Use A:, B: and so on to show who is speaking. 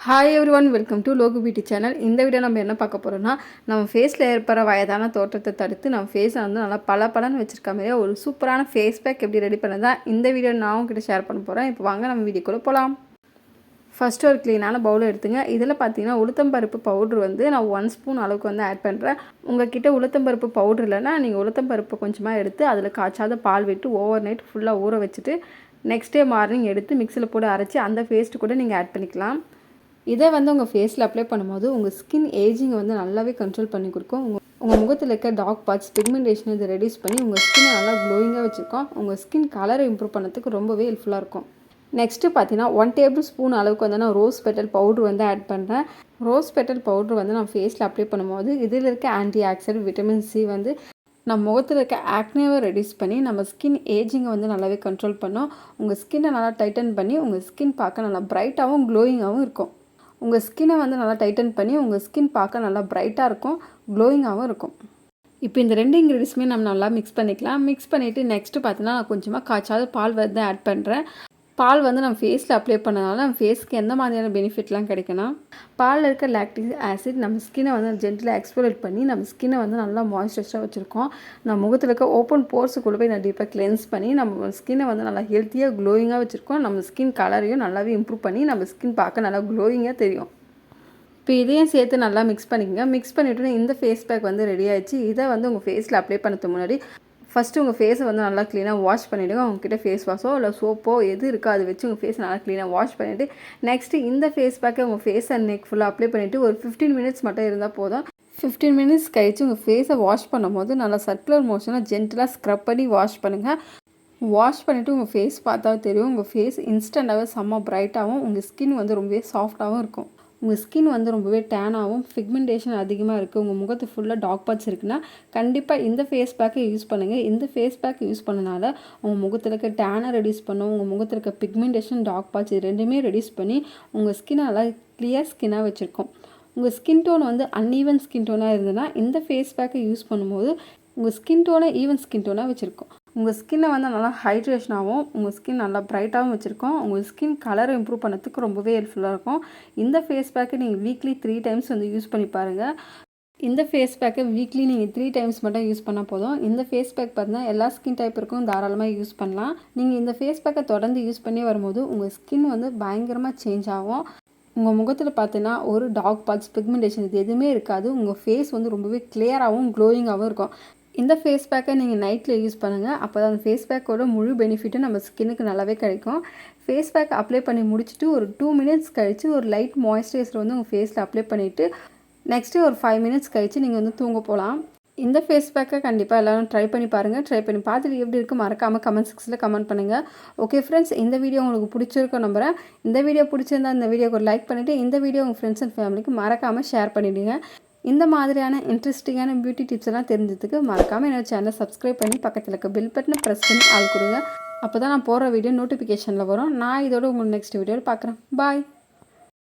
A: Hi every one, welcome to Logu beauty channel. இந்த video நம்ம என்ன பார்க்க போகிறோம்னா, நம்ம ஃபேஸில் ஏற்படுற வயதான தோற்றத்தை தடுத்து நம்ம ஃபேஸை வந்து நல்லா பளபளன்னு வச்சுருக்க மாதிரியே ஒரு சூப்பரான ஃபேஸ் பேக் எப்படி ரெடி பண்ணதா இந்த வீடியோ நான் உங்ககிட்ட ஷேர் பண்ண போகிறேன். இப்போ வாங்க நம்ம வீடியோக்குள்ளே போகலாம். ஃபஸ்ட்டு ஒரு க்ளீனான பவுல் எடுத்துங்க. இதில் பார்த்தீங்கன்னா உளுத்தம்பருப்பு பவுட்ரு வந்து நான் 1 ஸ்பூன் அளவுக்கு வந்து ஆட் பண்ணுறேன். உங்கள்கிட்ட உளுத்தம்பருப்பு பவுட்ரு இல்லைன்னா நீங்கள் உளுத்தம்பருப்பு கொஞ்சமாக எடுத்து அதில் காய்ச்சாத பால் விட்டு ஓவர் நைட் ஃபுல்லாக ஊற வச்சுட்டு நெக்ஸ்ட் டே மார்னிங் எடுத்து மிக்சியில் போட்டு அரைச்சி அந்த பேஸ்ட்டு கூட நீங்கள் ஆட் பண்ணிக்கலாம். இதை வந்து உங்கள் ஃபேஸில் அப்ளை பண்ணும்போது உங்கள் ஸ்கின் ஏஜிங்கை வந்து நல்லாவே கண்ட்ரோல் பண்ணி கொடுக்கும். உங்கள் முகத்தில் இருக்க டார்க் பார்ட்ஸ் பிக்மெண்டேஷன் இதை ரெடியூஸ் பண்ணி உங்கள் ஸ்கின்னை நல்லா க்ளோயிங்காக வச்சுருக்கோம். உங்கள் ஸ்கின் கலரை இம்ப்ரூவ் பண்ணுறதுக்கு ரொம்பவே ஹெல்ப்ஃபுல்லாக இருக்கும். நெக்ஸ்ட்டு பார்த்தீங்கன்னா 1 டேபிள் ஸ்பூன் அளவுக்கு வந்து நான் ரோஸ் பெட்டல் பவுட்ரு வந்து ஆட் பண்ணுறேன். ரோஸ் பெட்டல் பவுட்ரு வந்து நான் ஃபேஸில் அப்ளை பண்ணும்போது இதில் இருக்க ஆன்டி ஆக்சிடென்ட் விட்டமின் சி வந்து நம்ம முகத்தில் இருக்க ஆக்னேவை ரெடியூஸ் பண்ணி நம்ம ஸ்கின் ஏஜிங்கை வந்து நல்லாவே கண்ட்ரோல் பண்ணோம். உங்கள் ஸ்கின்னை நல்லா டைட்டன் பண்ணி உங்கள் ஸ்கின் பார்க்க நல்லா பிரைட்டாகவும் க்ளோயிங்காகவும் இருக்கும். உங்கள் ஸ்கின்னை வந்து நல்லா டைட்டன் பண்ணி உங்கள் ஸ்கின் பார்க்க நல்லா பிரைட்டாக இருக்கும், க்ளோயிங்காகவும் இருக்கும். இப்போ இந்த 2 இன்க்ரீடியன்ஸுமே நம்ம நல்லா மிக்ஸ் பண்ணிக்கலாம். மிக்ஸ் பண்ணிவிட்டு நெக்ஸ்ட்டு பார்த்தீங்கன்னா நான் கொஞ்சமாக காய்ச்சாத பால் வந்து ஆட் பண்ணுறேன். பால் வந்து நம்ம ஃபேஸில் அப்ளை பண்ணனால நம்ம ஃபேஸ்க்கு எந்த மாதிரியான பெனிஃபிட்லாம் கிடைக்குன்னா, பாலில் இருக்க லாக்டிக் ஆசிட் நம்ம ஸ்கின்னை வந்து ஜென்டிலாக எக்ஸ்ஃபோலியேட் பண்ணி நம்ம ஸ்கின்னை வந்து நல்லா மாய்ஸ்சரைஸாக வச்சுருக்கோம். நம்ம முகத்தில் இருக்க ஓப்பன் போர்ஸுக்குள்ளே போய் நான் டீப்பாக கிளென்ஸ் பண்ணி நம்ம ஸ்கின்னை வந்து நல்லா ஹெல்த்தியாக க்ளோயிங்காக வச்சுருக்கோம். நம்ம ஸ்கின் கலரையும் நல்லாவே இம்ப்ரூவ் பண்ணி நம்ம ஸ்கின் பார்க்க நல்லா க்ளோயிங்காக தெரியும். இப்போ இதையும் சேர்த்து நல்லா மிக்ஸ் பண்ணிக்கோங்க. மிக்ஸ் பண்ணிவிட்டு இந்த ஃபேஸ் பேக் வந்து ரெடி ஆகிடுச்சு. இதை வந்து உங்கள் ஃபேஸில் அப்ளை பண்ணுறதுக்கு முன்னாடி ஃபஸ்ட்டு உங்கள் ஃபேஸை வந்து நல்லா க்ளீனாக வாஷ் பண்ணிவிடுங்க. உங்ககிட்ட ஃபேஸ் வாஷோ இல்லை சோப்போ எது இருக்கோ அதை வச்சு உங்கள் ஃபேஸை நல்லா க்ளீனாக வாஷ் பண்ணிவிட்டு நெக்ஸ்ட்டு இந்த ஃபேஸ் பேக்கை உங்கள் ஃபேஸ் அண்ட் நெக் ஃபுல்லாக அப்ளை பண்ணிவிட்டு ஒரு 15 மினிட்ஸ் மட்டும் இருந்தால் போதும். 15 மினிட்ஸ் கழித்து உங்கள் ஃபேஸை வாஷ் பண்ணும்போது நல்லா சர்க்குலர் மோஷனாக ஜென்டலாக ஸ்க்ரப் பண்ணி வாஷ் பண்ணுங்கள். வாஷ் பண்ணிவிட்டு உங்கள் ஃபேஸ் பார்த்தா தெரியும், உங்கள் ஃபேஸ் இன்ஸ்டண்ட்டாகவே செம்ம பிரைட்டாகவும் உங்கள் ஸ்கின் வந்து ரொம்பவே சாஃப்டாகவும் இருக்கும். உங்கள் ஸ்கின் வந்து ரொம்பவே டேனாகவும் பிக்மெண்டேஷன் அதிகமாக இருக்குது, உங்கள் முகத்து ஃபுல்லாக டார்க் பார்ட்ஸ் இருக்குன்னா கண்டிப்பாக இந்த ஃபேஸ் பேக்கை யூஸ் பண்ணுங்கள். இந்த ஃபேஸ் பேக் யூஸ் பண்ணனால உங்கள் முகத்தில் இருக்க டேனை ரெடியூஸ் பண்ணும், உங்கள் முகத்தில் இருக்க பிக்மெண்டேஷன் டார்க் பார்ட்ஸ் இது ரெண்டுமே ரெடியூஸ் பண்ணி உங்கள் ஸ்கின்னை நல்லா கிளியர் ஸ்கின்னாக வச்சுருக்கோம். உங்கள் ஸ்கின் டோன் வந்து அன்ஈவன் ஸ்கின் டோனாக இருந்ததுன்னா இந்த ஃபேஸ் பேக்கை யூஸ் பண்ணும்போது உங்கள் ஸ்கின் டோனை ஈவன் ஸ்கின் டோனாக வச்சுருக்கோம். உங்கள் ஸ்கின்னை வந்து நல்லா ஹைட்ரேஷனாகவும் உங்கள் ஸ்கின் நல்லா பிரைட்டாகவும் வச்சுருக்கோம். உங்கள் ஸ்கின் கலரை இம்ப்ரூவ் பண்ணுறதுக்கு ரொம்பவே ஹெல்ப்ஃபுல்லாக இருக்கும். இந்த ஃபேஸ் பேக்கை நீங்கள் வீக்லி 3 டைம்ஸ் வந்து யூஸ் பண்ணி பாருங்கள். இந்த ஃபேஸ் பேக்கை வீக்லி நீங்கள் 3 டைம்ஸ் மட்டும் யூஸ் பண்ணால் போதும். இந்த ஃபேஸ் பேக் பார்த்தீங்கன்னா எல்லா ஸ்கின் டைப்புக்கும் தாராளமாக யூஸ் பண்ணலாம். நீங்கள் இந்த ஃபேஸ் பேக்கை தொடர்ந்து யூஸ் பண்ணி வரும்போது உங்கள் ஸ்கின் வந்து பயங்கரமாக சேஞ்ச் ஆகும். உங்கள் முகத்தில் பார்த்தீங்கன்னா ஒரு டார்க் பார்ட்ஸ் பிக்மெண்டேஷன் இது எதுவுமே இருக்காது. உங்கள் ஃபேஸ் வந்து ரொம்பவே கிளியராகவும் க்ளோயிங்காகவும் இருக்கும். இந்த ஃபேஸ் பேக்கை நீங்கள் நைட்டில் யூஸ் பண்ணுங்கள். அப்போ தான் அந்த ஃபேஸ் பேக்கோட முழு பெனிஃபிட்டும் நம்ம ஸ்கின்னுக்கு நல்லாவே கிடைக்கும். ஃபேஸ் பேக் அப்ளை பண்ணி முடிச்சுட்டு ஒரு 2 மினிட்ஸ் கழித்து ஒரு லைட் மாய்ஸ்சரைசர் வந்து உங்கள் ஃபேஸில் அப்ளை பண்ணிவிட்டு நெக்ஸ்ட்டு ஒரு 5 மினிட்ஸ் கழித்து நீங்கள் வந்து தூங்க போகலாம். இந்த ஃபேஸ் பேக்கை கண்டிப்பாக எல்லோரும் ட்ரை பண்ணி பாருங்கள். ட்ரை பண்ணி பார்த்துட்டு எப்படி இருக்குது மறக்காமல் கமெண்ட் செக்ஷனில் கமெண்ட் பண்ணுங்கள். ஓகே ஃப்ரெண்ட்ஸ், இந்த வீடியோ உங்களுக்கு பிடிச்சிருக்கும் நம்புகிறேன். இந்த வீடியோ பிடிச்சிருந்தா இந்த வீடியோக்கு ஒரு லைக் பண்ணிவிட்டு இந்த வீடியோ உங்கள் ஃப்ரெண்ட்ஸ் அண்ட் ஃபேமிலிக்கு மறக்காமல் ஷேர் பண்ணிவிடுங்க. இந்த மாதிரியான இன்ட்ரெஸ்டிங்கான பியூட்டி டிப்ஸ் எல்லாம் தெரிஞ்சதுக்கு மறக்காமல் என்னோட சேனலை சப்ஸ்கிரைப் பண்ணி பக்கத்தில் இருக்க பெல் பட்டனை ப்ரெஸ் பண்ணி ஆள் கொடுங்க. அப்போ தான் நான் போடுற வீடியோ நோட்டிஃபிகேஷனில் வரும். நான் இதோட உங்களுக்கு நெக்ஸ்ட் வீடியோவில் பார்க்குறேன். பாய்.